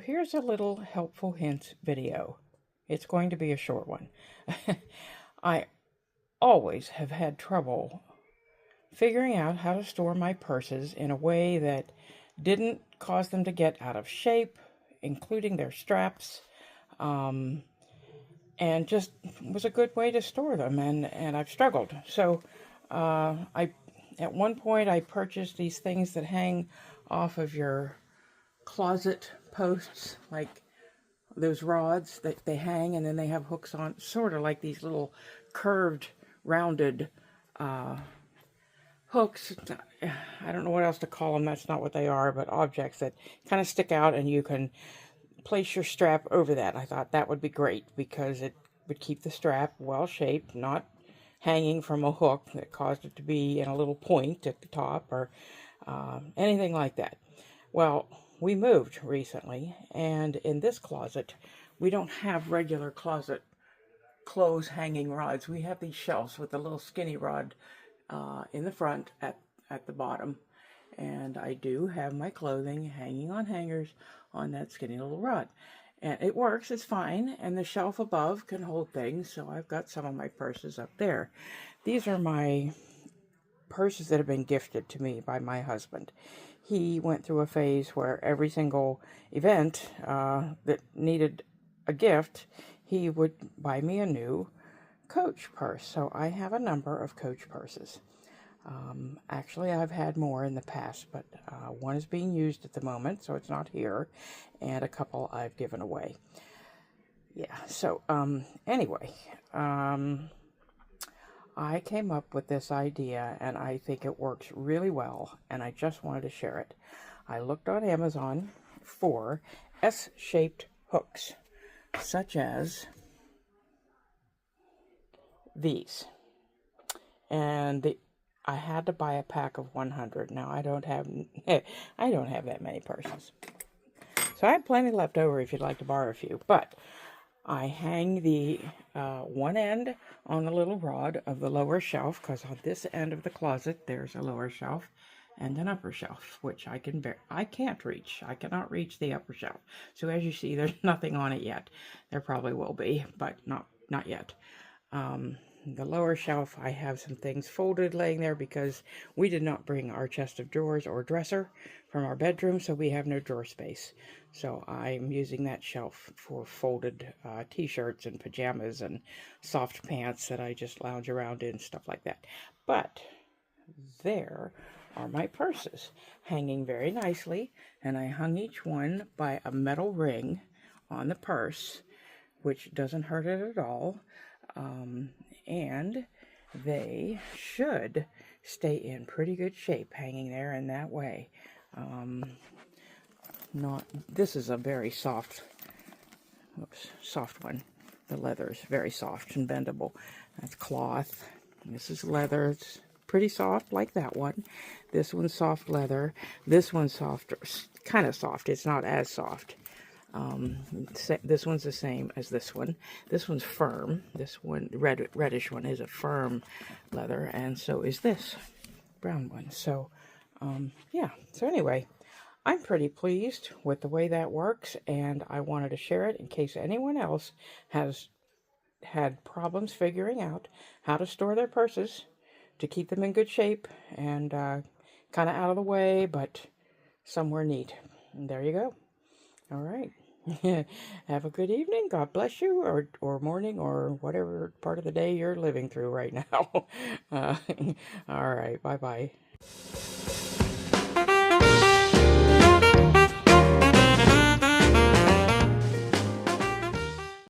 here's a little helpful hint video. It's going to be a short one. I always have had trouble figuring out how to store my purses in a way that didn't cause them to get out of shape, including their straps, and just was a good way to store them, and I've struggled. So at one point I purchased these things that hang off of your closet posts, like those rods that they hang and then they have hooks on, sort of like these little curved, rounded hooks. I don't know what else to call them. That's not what they are, but objects that kind of stick out and you can place your strap over that. I thought that would be great because it would keep the strap well shaped, not hanging from a hook that caused it to be in a little point at the top or anything like that. Well, we moved recently, and in this closet, we don't have regular closet clothes hanging rods. We have these shelves with a little skinny rod in the front at the bottom. And I do have my clothing hanging on hangers on that skinny little rod. And it works, it's fine, and the shelf above can hold things, so I've got some of my purses up there. These are my purses that have been gifted to me by my husband. He went through a phase where every single event that needed a gift, he would buy me a new Coach purse. So I have a number of Coach purses. Actually, I've had more in the past, but one is being used at the moment, so it's not here, and a couple I've given away. Yeah, so anyway, I came up with this idea, and I think it works really well, and I just wanted to share it. I looked on Amazon for S-shaped hooks, such as these, and I had to buy a pack of 100. Now I don't have that many purses, so I have plenty left over if you'd like to borrow a few. But I hang the one end on the little rod of the lower shelf, because on this end of the closet there's a lower shelf and an upper shelf, which I can't reach. I cannot reach the upper shelf. So as you see, there's nothing on it yet. There probably will be, but not yet. The lower shelf, I have some things folded laying there because we did not bring our chest of drawers or dresser from our bedroom, so we have no drawer space. So I'm using that shelf for folded t-shirts and pajamas and soft pants that I just lounge around in, stuff like that. But there are my purses hanging very nicely, and I hung each one by a metal ring on the purse, which doesn't hurt it at all. And they should stay in pretty good shape hanging there in that way. This is a very soft one. The leather is very soft and bendable. That's cloth. This is leather. It's pretty soft like that one. This one's soft leather. This one's softer, kind of soft. It's not as soft. This one's the same as this one. This one's firm. This one, reddish one, is a firm leather, and so is this brown one. So, yeah. So anyway, I'm pretty pleased with the way that works, and I wanted to share it in case anyone else has had problems figuring out how to store their purses to keep them in good shape and kind of out of the way, but somewhere neat. And there you go. All right. Have a good evening. God bless you, or morning, or whatever part of the day you're living through right now. All right. Bye-bye.